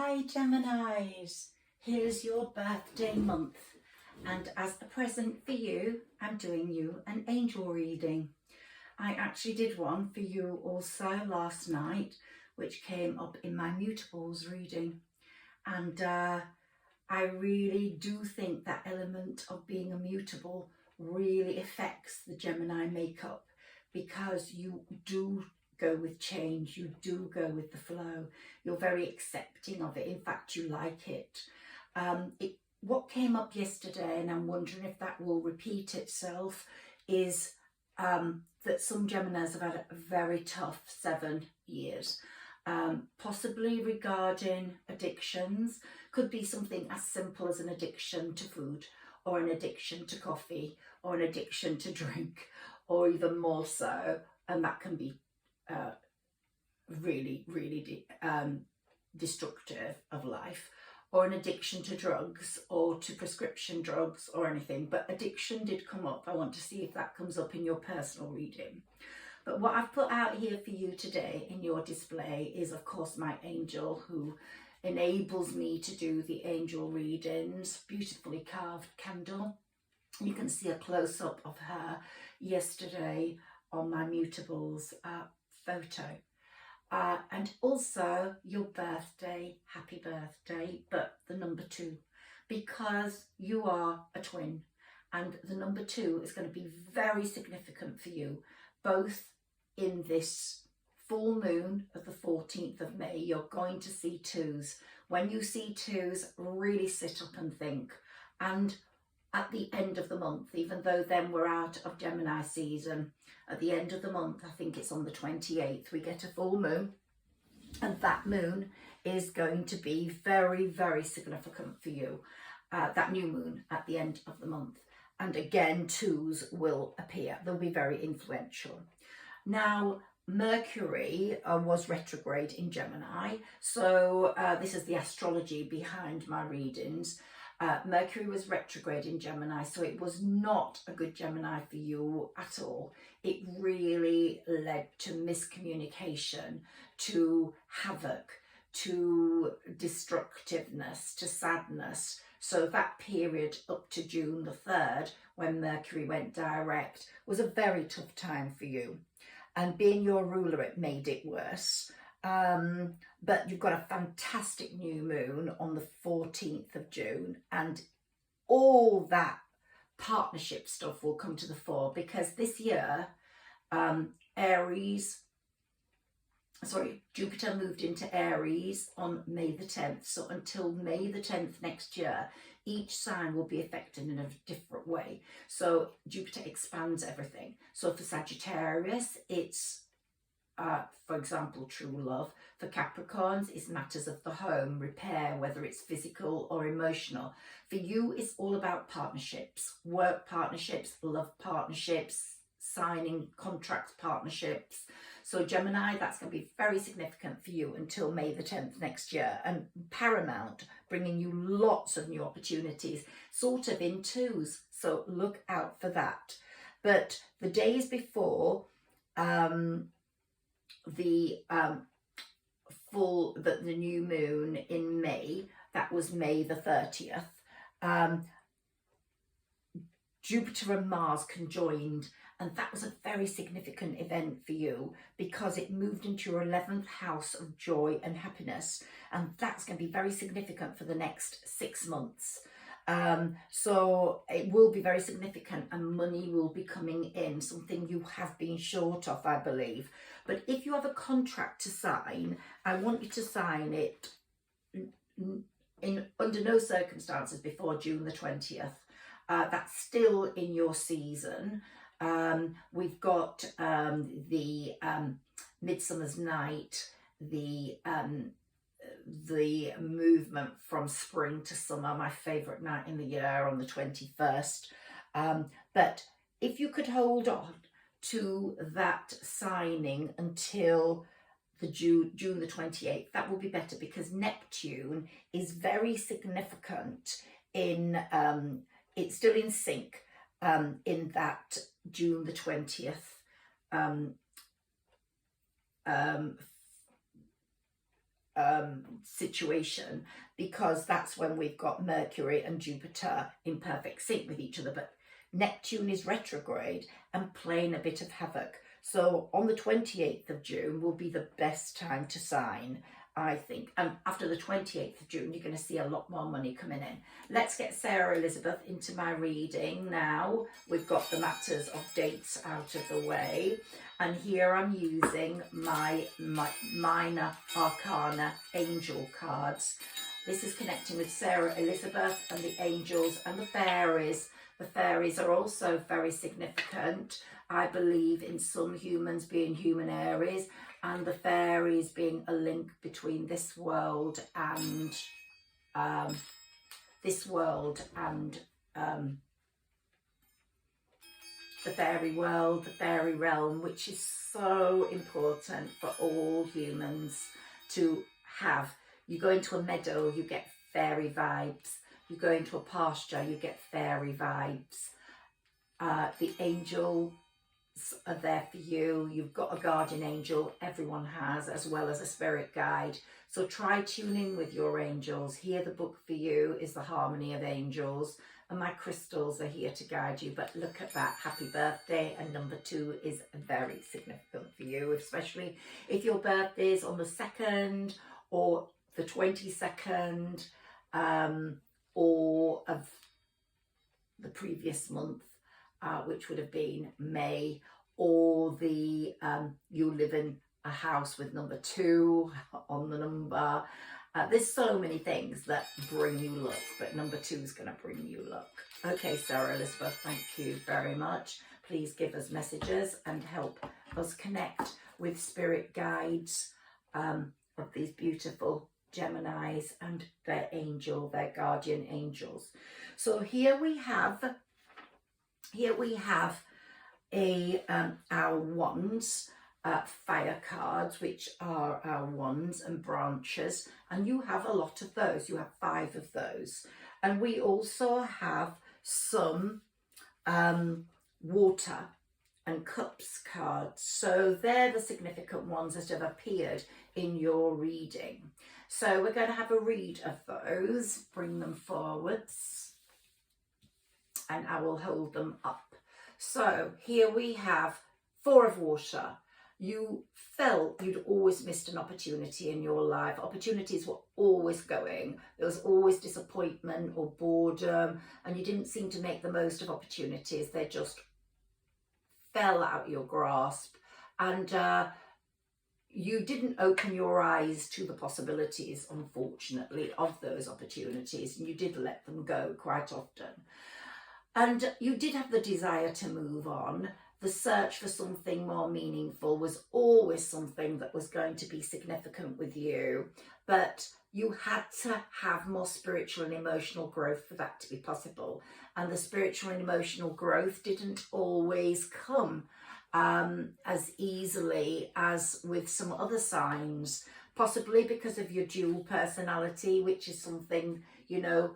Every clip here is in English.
Hi Geminis, here's your birthday month, and as a present for you, I'm doing you an angel reading. I actually did one for you also last night, which came up in my mutables reading, and I really do think that element of being a mutable really affects the Gemini makeup, because you do go with change, you do go with the flow, you're very accepting of it, in fact you like it. What came up yesterday, and I'm wondering if that will repeat itself, is that some Geminis have had a very tough 7 years, possibly regarding addictions. Could be something as simple as an addiction to food, or an addiction to coffee, or an addiction to drink, or even more so, and that can be really destructive of life, or an addiction to drugs or to prescription drugs or anything. But addiction did come up. I want to see if that comes up in your personal reading. But what I've put out here for you today in your display is, of course, my angel who enables me to do the angel readings. Beautifully carved candle. You can see a close-up of her yesterday on my mutables photo. And also your birthday, happy birthday, but the number 2, because you are a twin, and the number 2 is going to be very significant for you, both in this full moon of the 14th of May. You're going to see 2s. When you see 2s, really sit up and think. And at the end of the month, even though then we're out of Gemini season, at the end of the month, I think it's on the 28th, we get a full moon, and that moon is going to be very significant for you, that new moon at the end of the month. And again, 2s will appear. They'll be very influential. Now, Mercury was retrograde in Gemini, so this is the astrology behind my readings. Mercury was retrograde in Gemini, so it was not a good Gemini for you at all. It really led to miscommunication, to havoc, to destructiveness, to sadness. So that period up to June the 3rd, when Mercury went direct, was a very tough time for you. And being your ruler, it made it worse. But you've got a fantastic new moon on the 14th of June, and all that partnership stuff will come to the fore, because this year Jupiter moved into Aries on May the 10th. So until May the 10th next year, each sign will be affected in a different way. So Jupiter expands everything. So for Sagittarius, it's for example, true love. For Capricorns, it's matters of the home, repair, whether it's physical or emotional. For you, it's all about partnerships, work partnerships, love partnerships, signing contracts partnerships. So Gemini, that's going to be very significant for you until May the 10th next year, and paramount, bringing you lots of new opportunities, sort of in 2s. So look out for that. But the days before the new moon in May, that was May the 30th, Jupiter and Mars conjoined, and that was a very significant event for you, because it moved into your 11th house of joy and happiness, and that's going to be very significant for the next 6 months. So it will be very significant, and money will be coming in, something you have been short of, I believe. But if you have a contract to sign, I want you to sign it under no circumstances before June the 20th. That's still in your season. We've got the Midsummer's Night, the movement from spring to summer, my favourite night in the year, on the 21st. But if you could hold on to that signing until the June the 28th, that will be better, because Neptune is very significant in, it's still in sync in that June the 20th situation, because that's when we've got Mercury and Jupiter in perfect sync with each other. But Neptune is retrograde and playing a bit of havoc. So on the 28th of June will be the best time to sign, I think. And after the 28th of June, you're going to see a lot more money coming in. Let's get Sarah Elizabeth into my reading now. We've got the matters of dates out of the way. And here I'm using my minor arcana angel cards. This is connecting with Sarah Elizabeth and the angels and the fairies. The fairies are also very significant, I believe, in some humans being human Aries, and the fairies being a link between this world and the fairy world, the fairy realm, which is so important for all humans to have. You go into a meadow, you get fairy vibes. You go into a pasture, you get fairy vibes. The angels are there for you. You've got a guardian angel, everyone has, as well as a spirit guide. So try tuning with your angels. Here, the book for you is The Harmony of Angels, and my crystals are here to guide you. But look at that, happy birthday. And number 2 is very significant for you, especially if your birthday is on the 2nd or the 22nd, or of the previous month, which would have been May, or the you live in a house with number 2 on the number. There's so many things that bring you luck, but number 2 is going to bring you luck. Okay, Sarah Elizabeth, thank you very much. Please give us messages and help us connect with spirit guides of these beautiful Geminis and their angel, their guardian angels. So here we have our wands, fire cards, which are our wands and branches, and you have a lot of those. You have 5 of those, and we also have some water and cups cards. So they're the significant ones that have appeared in your reading. So we're going to have a read of those. Bring them forwards and I will hold them up. So here we have 4 of water. You felt you'd always missed an opportunity in your life. Opportunities were always going. There was always disappointment or boredom, and you didn't seem to make the most of opportunities. They just fell out your grasp, and you didn't open your eyes to the possibilities, unfortunately, of those opportunities, and you did let them go quite often. And you did have the desire to move on. The search for something more meaningful was always something that was going to be significant with you, but you had to have more spiritual and emotional growth for that to be possible. And the spiritual and emotional growth didn't always come as easily as with some other signs, possibly because of your dual personality, which is something, you know,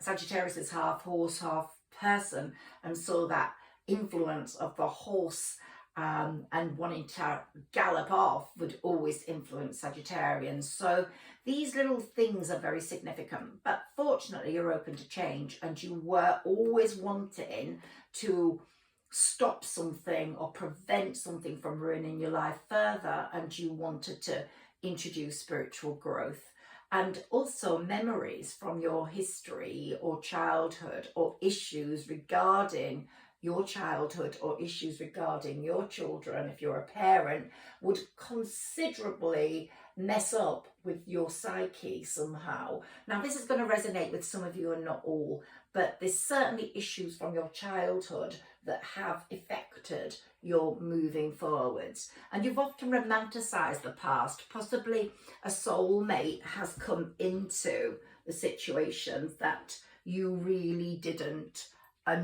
Sagittarius is half horse, half person, and so that influence of the horse and wanting to gallop off would always influence Sagittarians. So these little things are very significant, but fortunately you're open to change, and you were always wanting to stop something or prevent something from ruining your life further, and you wanted to introduce spiritual growth. And also memories from your history or childhood, or issues regarding your childhood, or issues regarding your children, if you're a parent, would considerably mess up with your psyche somehow. Now, this is going to resonate with some of you and not all, but there's certainly issues from your childhood that have affected your moving forwards. And you've often romanticized the past. Possibly a soulmate has come into the situation that you really didn't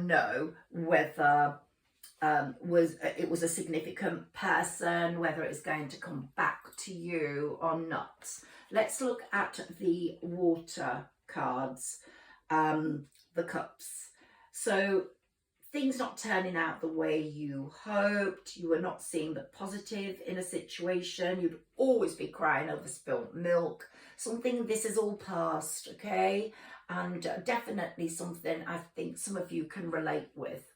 know whether it was a significant person, whether it's going to come back to you or not. Let's look at the water cards, the cups. So things not turning out the way you hoped, you were not seeing the positive in a situation, you'd always be crying over spilt milk, this is all past, okay? And definitely something I think some of you can relate with.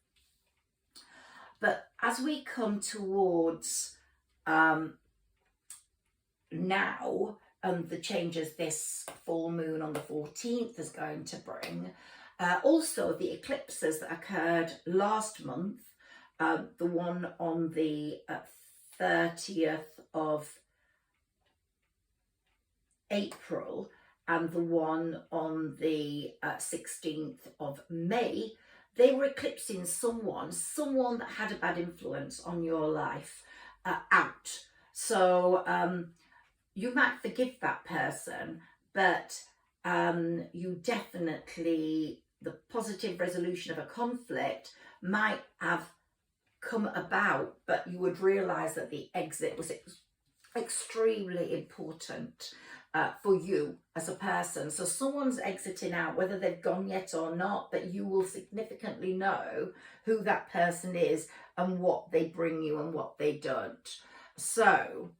But as we come towards now, the changes this full moon on the 14th is going to bring, also the eclipses that occurred last month, the one on the 30th of April and the one on the 16th of May, they were eclipsing someone that had a bad influence on your life out. So you might forgive that person, but you definitely, the positive resolution of a conflict might have come about, but you would realise that the exit was extremely important for you as a person. So someone's exiting out, whether they've gone yet or not, but you will significantly know who that person is and what they bring you and what they don't. So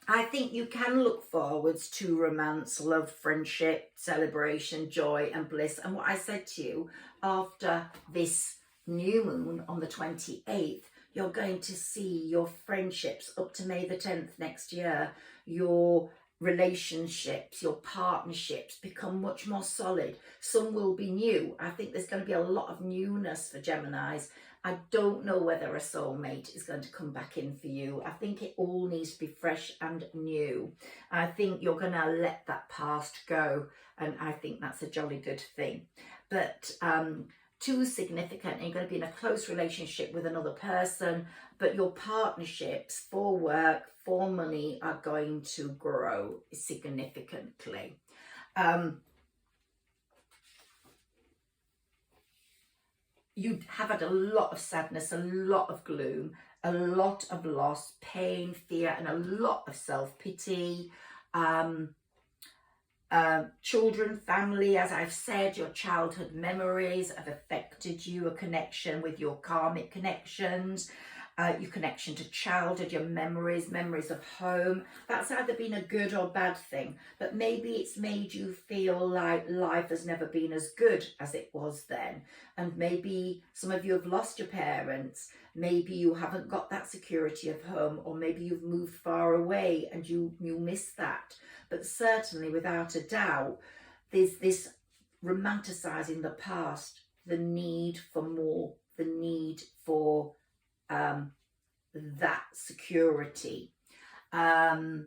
I think you can look forwards to romance, love, friendship, celebration, joy and bliss. And what I said to you, after this new moon on the 28th, you're going to see your friendships up to May the 10th next year, your relationships, your partnerships become much more solid. Some will be new. I think there's going to be a lot of newness for Geminis. I don't know whether a soulmate is going to come back in for you. I think it all needs to be fresh and new. I think you're going to let that past go, and I think that's a jolly good thing. But too significant, and you're going to be in a close relationship with another person, but your partnerships for work, for money are going to grow significantly. You have had a lot of sadness, a lot of gloom, a lot of loss, pain, fear, and a lot of self-pity. Children, family, as I've said, your childhood memories have affected you, a connection with your karmic connections, your connection to childhood, your memories of home. That's either been a good or bad thing, but maybe it's made you feel like life has never been as good as it was then. And maybe some of you have lost your parents, maybe you haven't got that security of home, or maybe you've moved far away and you miss that. But certainly, without a doubt, there's this romanticising the past, the need for more, the need for that security. And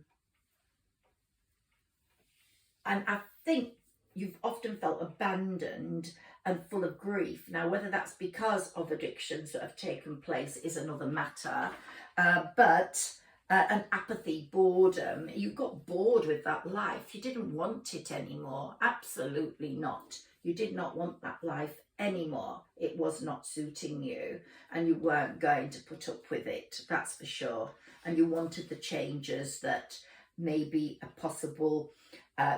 I think you've often felt abandoned and full of grief. Now, whether that's because of addictions that have taken place is another matter, but an apathy, boredom, you got bored with that life. You didn't want it anymore. Absolutely not. You did not want that life anymore. It was not suiting you, and you weren't going to put up with it, that's for sure. And you wanted the changes that maybe a possible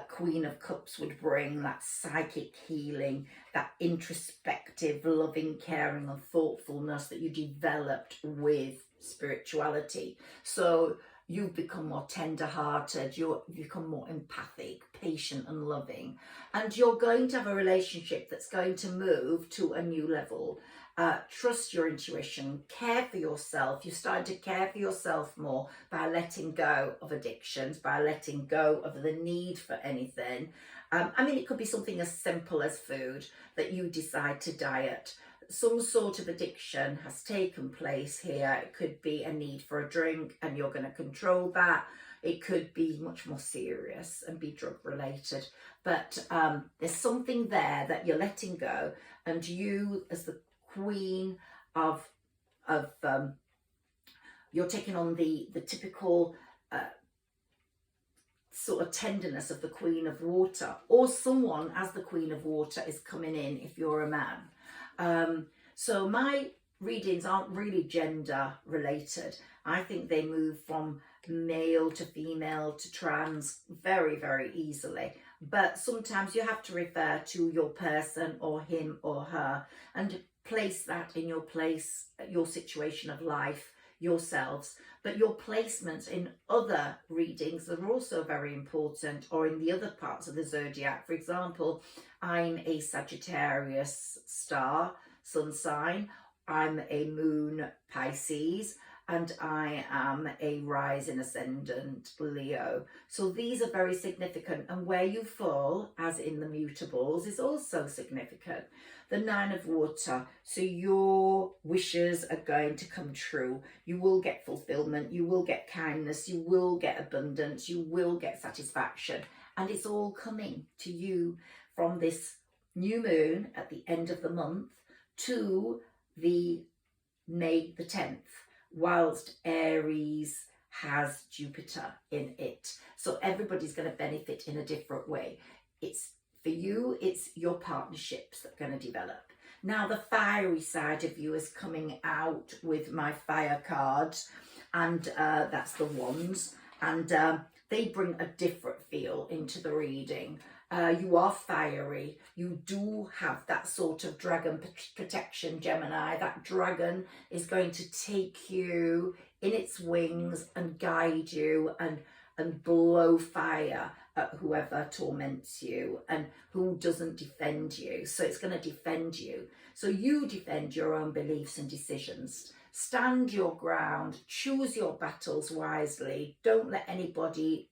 Queen of Cups would bring, that psychic healing, that introspective, loving, caring and thoughtfulness that you developed with spirituality. So you've become more tender-hearted, you've become more empathic, patient and loving, and you're going to have a relationship that's going to move to a new level. Trust your intuition, care for yourself. You're starting to care for yourself more by letting go of addictions, by letting go of the need for anything. I mean, it could be something as simple as food, that you decide to diet. Some sort of addiction has taken place here. It could be a need for a drink and you're going to control that. It could be much more serious and be drug related. But there's something there that you're letting go, and you as the Queen of you're taking on the typical sort of tenderness of the Queen of Water, or someone as the Queen of Water is coming in if you're a man. So my readings aren't really gender related. I think they move from male to female to trans very, very easily. but sometimes you have to refer to your person or him or her and place that in your place, your situation of life, yourselves. But your placements in other readings are also very important, or in the other parts of the zodiac. For example, I'm a Sagittarius star sun sign, I'm a moon Pisces, and I am a rising ascendant Leo. So these are very significant, and where you fall, as in the mutables, is also significant. The Nine of Water, so your wishes are going to come true. You will get fulfillment, you will get kindness, you will get abundance, you will get satisfaction, and it's all coming to you from this new moon at the end of the month to the May the 10th. Whilst Aries has Jupiter in it. So everybody's going to benefit in a different way. It's for you, it's your partnerships that are going to develop. Now the fiery side of you is coming out with my fire cards, and that's the wands, and they bring a different feel into the reading. You are fiery. You do have that sort of dragon protection, Gemini. That dragon is going to take you in its wings and guide you and blow fire at whoever torments you and who doesn't defend you. So it's going to defend you. So you defend your own beliefs and decisions. Stand your ground. Choose your battles wisely. Don't let anybody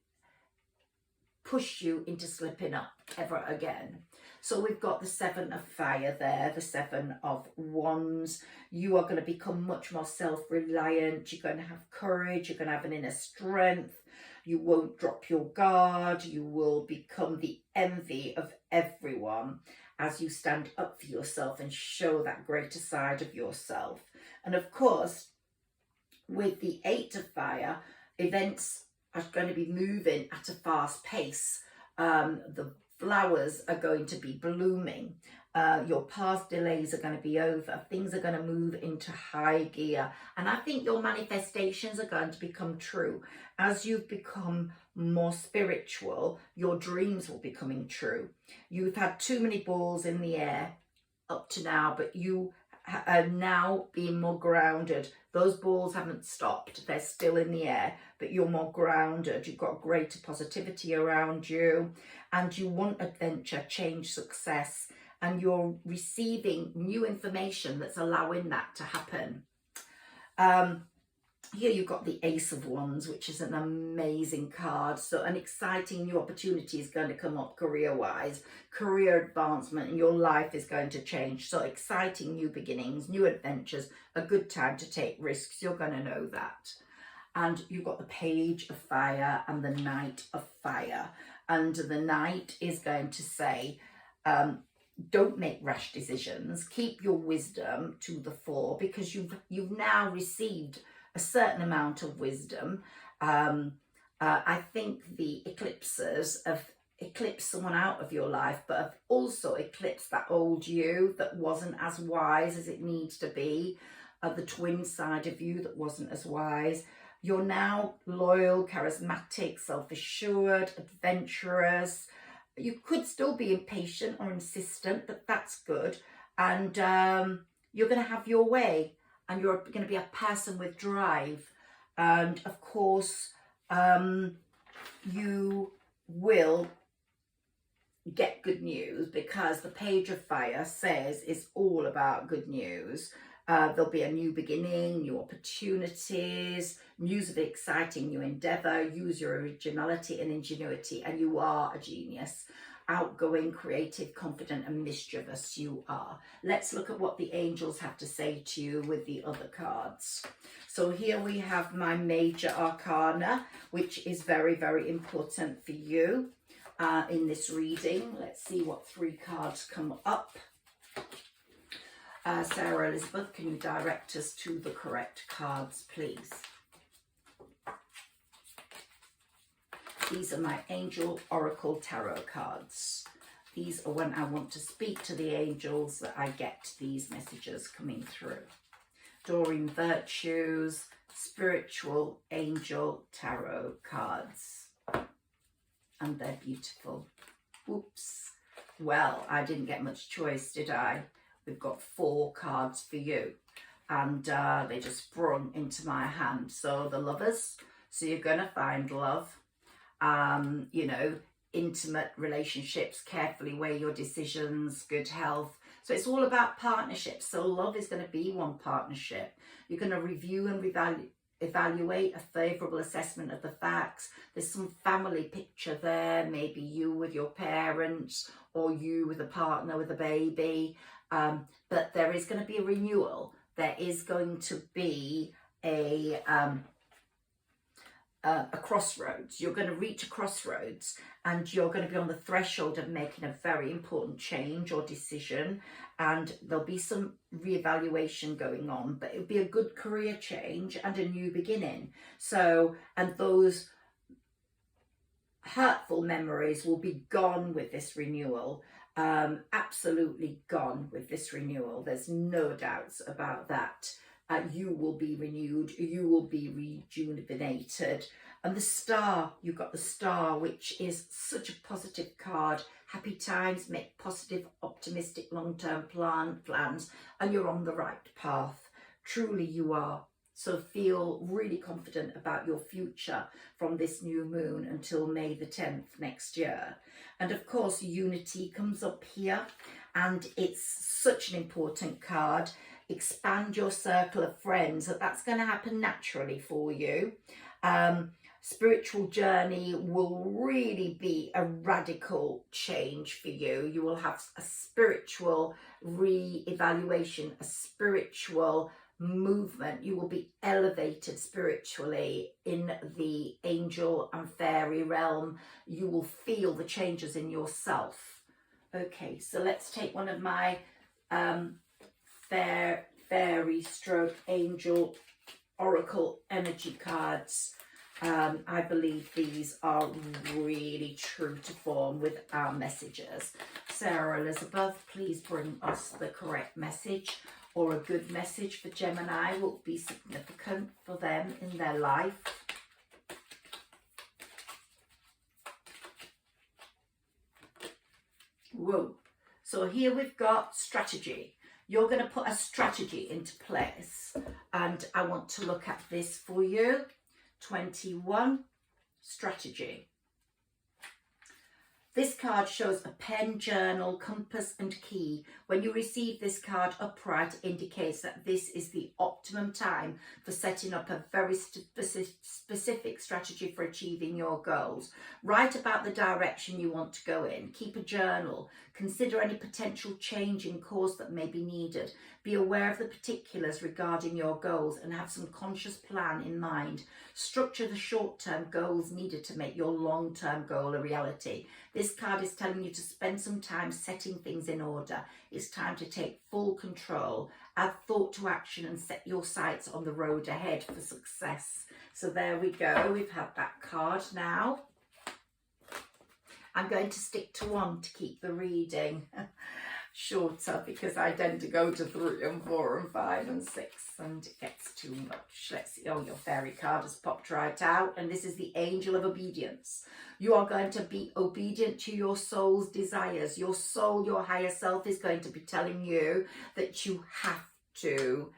push you into slipping up ever again. So we've got the Seven of Fire there, the Seven of Wands. You are going to become much more self-reliant. You're going to have courage. You're going to have an inner strength. You won't drop your guard. You will become the envy of everyone as you stand up for yourself and show that greater side of yourself. And of course, with the Eight of Fire, events are going to be moving at a fast pace. The flowers are going to be blooming. Your past delays are going to be over. Things are going to move into high gear. And I think your manifestations are going to become true. As you've become more spiritual, your dreams will be coming true. You've had too many balls in the air up to now, but you are now being more grounded. Those balls haven't stopped. They're still in the air, but you're more grounded. You've got greater positivity around you, and you want adventure, change, success, and you're receiving new information that's allowing that to happen. Here you've got the Ace of Wands, which is an amazing card. So an exciting new opportunity is going to come up career-wise, career advancement, and your life is going to change. So exciting new beginnings, new adventures, a good time to take risks. You're going to know that. And you've got the Page of Fire and the Knight of Fire. And the Knight is going to say, don't make rash decisions. Keep your wisdom to the fore, because you've now received a certain amount of wisdom. I think the eclipses have eclipsed someone out of your life, but have also eclipsed that old you that wasn't as wise as it needs to be, the twin side of you that wasn't as wise. You're now loyal, charismatic, self-assured, adventurous. You could still be impatient or insistent, but that's good. And you're going to have your way. And you're going to be a person with drive. And of course, you will get good news, because the Page of Fire says it's all about good news. There'll be a new beginning, new opportunities, news of exciting new endeavour. Use your originality and ingenuity, and you are a genius. Outgoing, creative, confident and mischievous you are. Let's look at what the angels have to say to you with the other cards. So here we have my major arcana, which is very, very important for you in this reading. Let's see what 3 cards come up. Sarah Elizabeth, can you direct us to the correct cards, please? These are my Angel Oracle Tarot cards. These are when I want to speak to the angels that I get these messages coming through. Doreen Virtues, Spiritual Angel Tarot cards. And they're beautiful. Whoops. Well, I didn't get much choice, did I? We've got 4 cards for you. And they just sprung into my hand. So the Lovers. So you're going to find love. You know, intimate relationships, carefully weigh your decisions, good health. So it's all about partnerships. So love is going to be one partnership. You're going to review and evaluate a favourable assessment of the facts. There's some family picture there, maybe you with your parents or you with a partner with a baby. But there is going to be a renewal. There is going to be a crossroads. You're going to reach a crossroads and you're going to be on the threshold of making a very important change or decision, and there'll be some reevaluation going on, but it'll be a good career change and a new beginning. So, and those hurtful memories will be gone with this renewal. Absolutely gone with this renewal. There's no doubts about that. You will be renewed, you will be rejuvenated. And the Star, you've got the Star, which is such a positive card. Happy times, make positive, optimistic, long-term plans, and you're on the right path. Truly you are. So feel really confident about your future from this new moon until May the 10th next year. And of course, Unity comes up here, and it's such an important card. Expand your circle of friends. That's going to happen naturally for you. Spiritual journey will really be a radical change for you. You will have a spiritual re-evaluation, a spiritual movement. You will be elevated spiritually in the angel and fairy realm. You will feel the changes in yourself. Okay, so let's take one of my fairy stroke angel oracle energy cards. I believe these are really true to form with our messages. Sarah Elizabeth, please bring us the correct message, or a good message for Gemini will be significant for them in their life. Whoa. So here we've got strategy. You're going to put a strategy into place, and I want to look at this for you. 21, strategy. This card shows a pen, journal, compass and key. When you receive this card upright, it indicates that this is the optimum time for setting up a very specific strategy for achieving your goals. Write about the direction you want to go in. Keep a journal. Consider any potential change in course that may be needed. Be aware of the particulars regarding your goals and have some conscious plan in mind. Structure the short-term goals needed to make your long-term goal a reality. This card is telling you to spend some time setting things in order. It's time to take full control. Add thought to action and set your sights on the road ahead for success. So there we go. We've had that card now. I'm going to stick to 1 to keep the reading shorter, because I tend to go to 3 and 4 and 5 and 6 and it gets too much. Let's see. Oh, your fairy card has popped right out, and this is the Angel of Obedience. You are going to be obedient to your soul's desires. Your soul, your higher self, is going to be telling you that you have to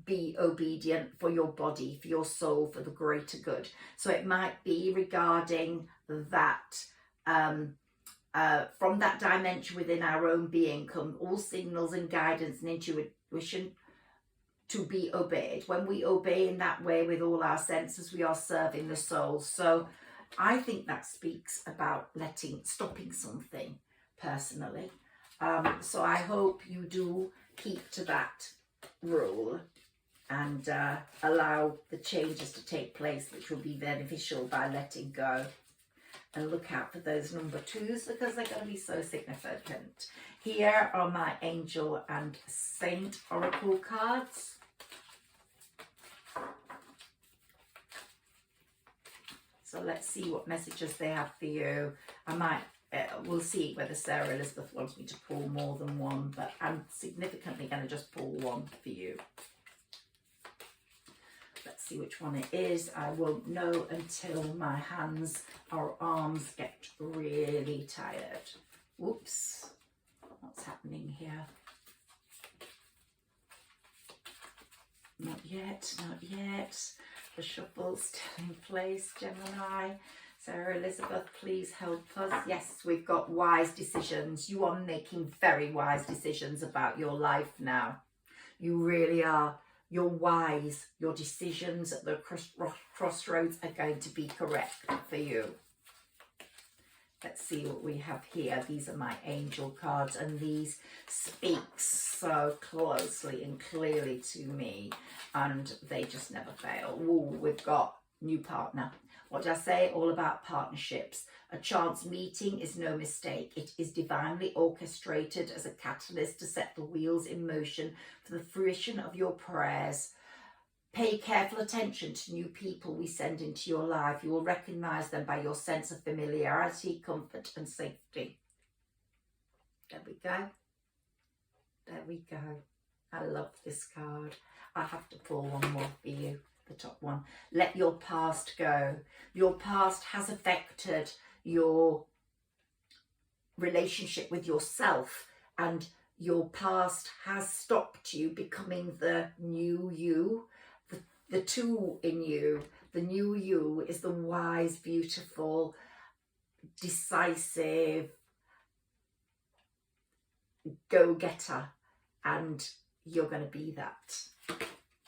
be obedient for your body, for your soul, for the greater good. So it might be regarding that. From that dimension within our own being come all signals and guidance and intuition to be obeyed. When we obey in that way with all our senses, we are serving the soul. So I think that speaks about stopping something personally. So I hope you do keep to that rule and allow the changes to take place, which will be beneficial by letting go. And look out for those number 2s, because they're going to be so significant. Here are my Angel and Saint Oracle cards. So let's see what messages they have for you. We'll see whether Sarah Elizabeth wants me to pull more than 1, but I'm significantly going to just pull 1 for you. Let's see which one it is. I won't know until my hands or arms get really tired. Whoops, what's happening here? Not yet, not yet. The shuffle's still in place, Gemini. Sarah Elizabeth, please help us. Yes, we've got wise decisions. You are making very wise decisions about your life now. You really are. You're wise. Your decisions at the crossroads are going to be correct for you. Let's see what we have here. These are my angel cards, and these speak so closely and clearly to me, and they just never fail. Ooh, we've got new partner. What did I say? All about partnerships. A chance meeting is no mistake. It is divinely orchestrated as a catalyst to set the wheels in motion for the fruition of your prayers. Pay careful attention to new people we send into your life. You will recognize them by your sense of familiarity, comfort, and safety. There we go. There we go. I love this card. I have to pull one more for you. The top one. Let your past go. Your past has affected your relationship with yourself, and your past has stopped you becoming the new you, the two in you. The new you is the wise, beautiful, decisive go-getter, and you're going to be that.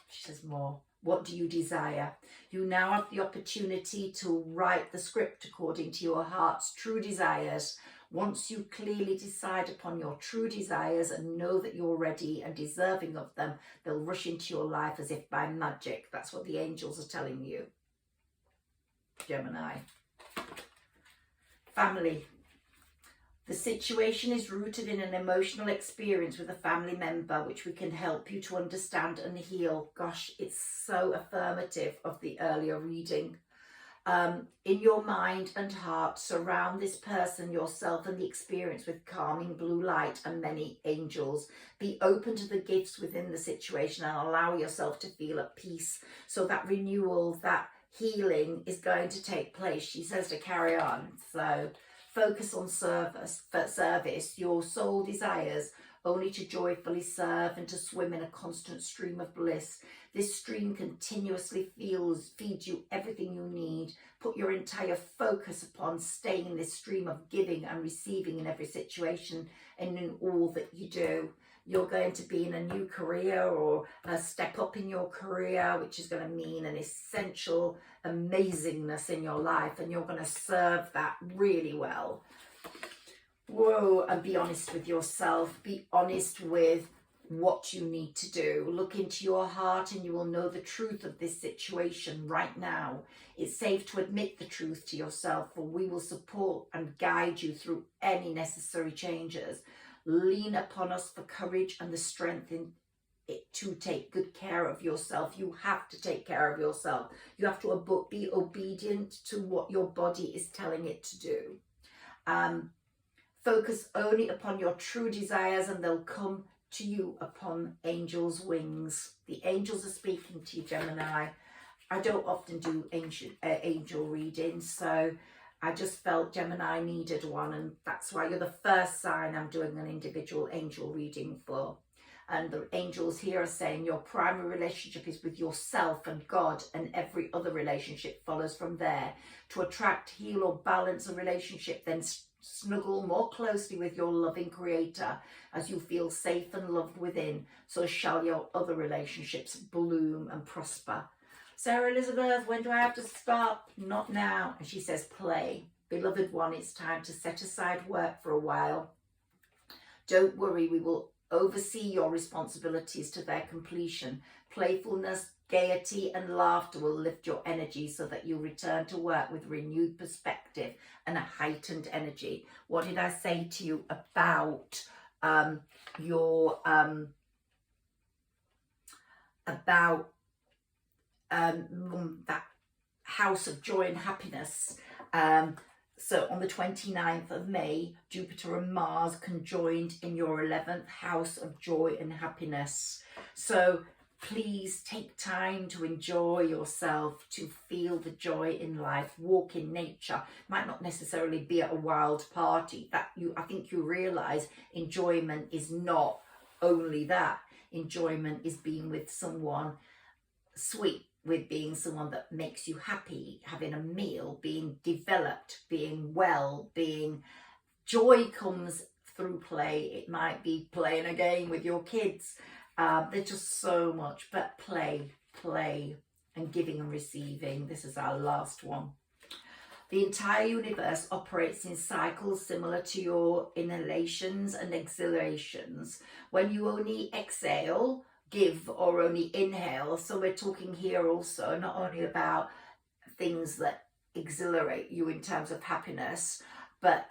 She says more. What do you desire? You now have the opportunity to write the script according to your heart's true desires. Once you clearly decide upon your true desires and know that you're ready and deserving of them, they'll rush into your life as if by magic. That's what the angels are telling you. Gemini. Family. The situation is rooted in an emotional experience with a family member, which we can help you to understand and heal. Gosh, it's so affirmative of the earlier reading. In your mind and heart, surround this person, yourself, and the experience with calming blue light and many angels. Be open to the gifts within the situation and allow yourself to feel at peace. So that renewal, that healing is going to take place. She says to carry on. So focus on service. Your soul desires only to joyfully serve and to swim in a constant stream of bliss. This stream continuously feeds you everything you need. Put your entire focus upon staying in this stream of giving and receiving in every situation and in all that you do. You're going to be in a new career or a step up in your career, which is going to mean an essential amazingness in your life, and you're going to serve that really well. Whoa, and be honest with yourself. Be honest with what you need to do. Look into your heart and you will know the truth of this situation right now. It's safe to admit the truth to yourself, for we will support and guide you through any necessary changes. Lean upon us for courage and the strength in it to take good care of yourself. You have to take care of yourself. You have to be obedient to what your body is telling it to do. Focus only upon your true desires and they'll come to you upon angels' wings. The angels are speaking to you, Gemini. I don't often do angel readings, so I just felt Gemini needed one, and that's why you're the first sign I'm doing an individual angel reading for. And the angels here are saying your primary relationship is with yourself and God, and every other relationship follows from there. To attract, heal, or balance a relationship, then snuggle more closely with your loving creator as you feel safe and loved within. So shall your other relationships bloom and prosper. Sarah Elizabeth, when do I have to stop? Not now. And she says, play. Beloved one, it's time to set aside work for a while. Don't worry, we will oversee your responsibilities to their completion. Playfulness, gaiety and laughter will lift your energy so that you'll return to work with renewed perspective and a heightened energy. What did I say to you about that house of joy and happiness? So on the 29th of May, Jupiter and Mars conjoined in your 11th house of joy and happiness. So Please take time to enjoy yourself, to feel the joy in life. Walk in nature. Might not necessarily be at a wild party. I think you realize enjoyment is not only that. Enjoyment is being with someone sweet, with being someone that makes you happy, having a meal, being developed, being well, being... Joy comes through play. It might be playing a game with your kids. There's just so much, but play, and giving and receiving. This is our last one. The entire universe operates in cycles similar to your inhalations and exhalations. When you only exhale, give, or only inhale, so we're talking here also not only about things that exhilarate you in terms of happiness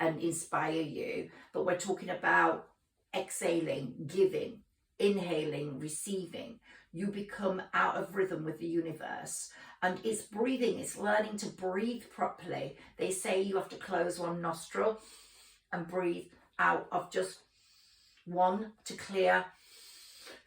and inspire you, but we're talking about exhaling, giving, inhaling, receiving. You become out of rhythm with the universe, and it's breathing, it's learning to breathe properly. They say you have to close one nostril and breathe out of just one to clear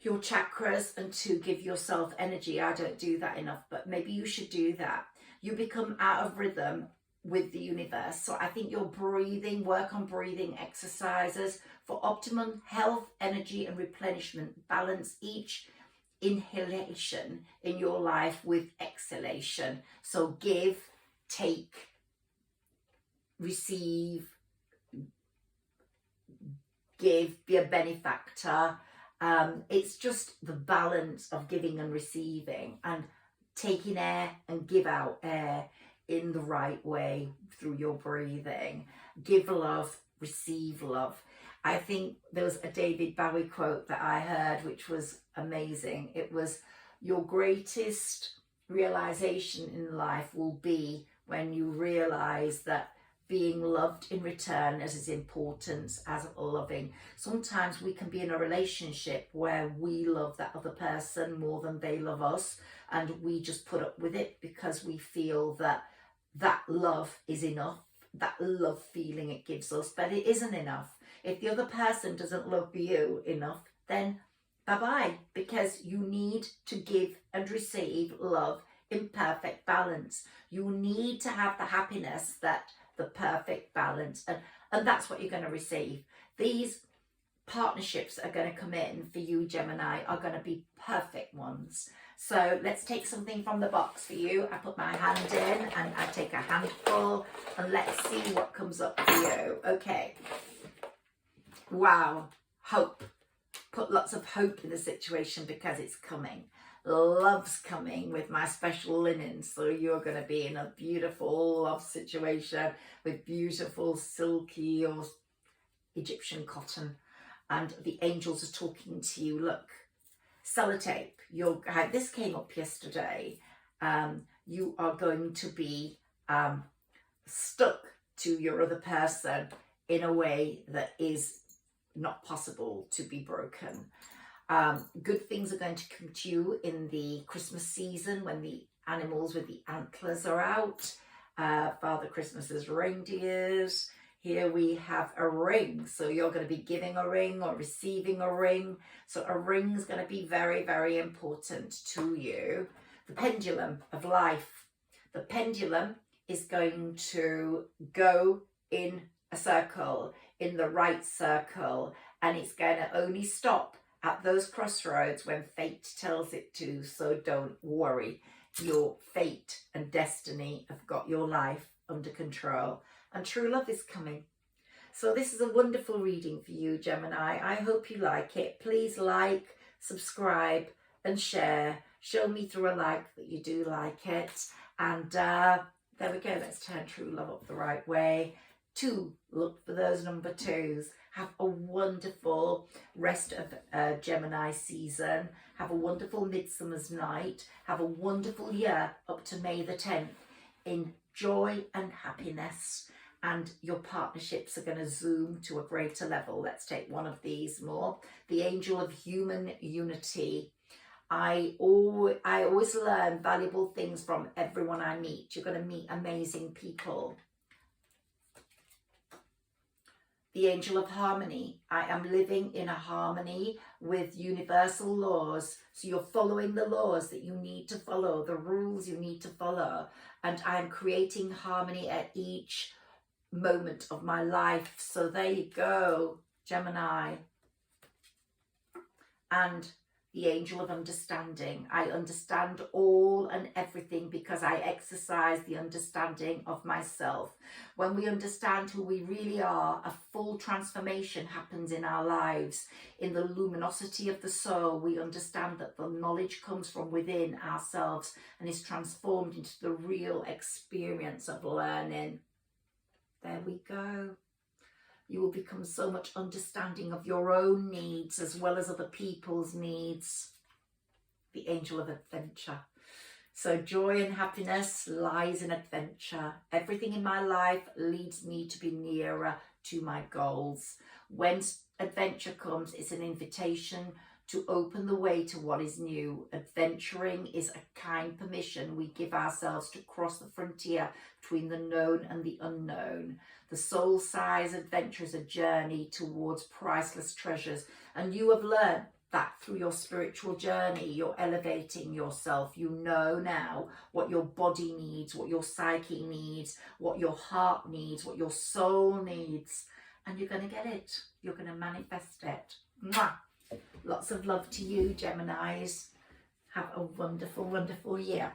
your chakras and to give yourself energy. I don't do that enough, but maybe you should do that. You become out of rhythm with the universe. So I think your breathing, work on breathing exercises for optimum health, energy and replenishment. Balance each inhalation in your life with exhalation. So give, take, receive, give, be a benefactor. It's just the balance of giving and receiving, and taking air and give out air in the right way through your breathing. Give love, receive love. I think there was a David Bowie quote that I heard which was amazing. It was, your greatest realization in life will be when you realize that being loved in return is as important as loving. Sometimes we can be in a relationship where we love that other person more than they love us, and we just put up with it because we feel that love is enough, that love feeling it gives us, but it isn't enough. If the other person doesn't love you enough, then bye-bye, because you need to give and receive love in perfect balance. You need to have the happiness, the perfect balance, and that's what you're going to receive. These partnerships are going to come in for you, Gemini, are going to be perfect ones. So let's take something from the box for you. I put my hand in and I take a handful, and let's see what comes up for you. Okay. Wow. Hope. Put lots of hope in the situation because it's coming. Love's coming with my special linen, so you're going to be in a beautiful love situation with beautiful silky or Egyptian cotton, and the angels are talking to you. Look, sellotape. This came up yesterday. You are going to be stuck to your other person in a way that is not possible to be broken. Good things are going to come to you in the Christmas season when the animals with the antlers are out. Father Christmas's reindeers. Here we have a ring. So you're going to be giving a ring or receiving a ring. So a ring is going to be very, very important to you. The pendulum of life. The pendulum is going to go in a circle, in the right circle, and it's going to only stop at those crossroads when fate tells it to. So don't worry. Your fate and destiny have got your life under control, and true love is coming. So this is a wonderful reading for you, Gemini. I hope you like it. Please like, subscribe and share. Show me through a like that you do like it. And there we go. Let's turn true love up the right way. 2, look for those number 2s. Have a wonderful rest of Gemini season. Have a wonderful midsummer's night. Have a wonderful year up to May the 10th in joy and happiness. And your partnerships are going to zoom to a greater level. Let's take one of these more. The angel of human unity. I always learn valuable things from everyone I meet. You're going to meet amazing people. the angel of harmony. I am living in a harmony with universal laws. So you're following the laws that you need to follow, the rules you need to follow. And I am creating harmony at each moment of my life. So there you go, Gemini. And the angel of understanding. I understand all and everything because I exercise the understanding of myself. When we understand who we really are, a full transformation happens in our lives. In the luminosity of the soul, we understand that the knowledge comes from within ourselves and is transformed into the real experience of learning. There we go. You will become so much understanding of your own needs as well as other people's needs. The angel of adventure. So joy and happiness lies in adventure. Everything in my life leads me to be nearer to my goals. When adventure comes, it's an invitation to open the way to what is new. Adventuring is a kind permission we give ourselves to cross the frontier between the known and the unknown. The soul-size adventure is a journey towards priceless treasures, and you have learned that through your spiritual journey. You're elevating yourself. You know now what your body needs, what your psyche needs, what your heart needs, what your soul needs, and you're going to get it. You're going to manifest it. Mwah! Lots of love to you, Geminis. Have a wonderful, wonderful year.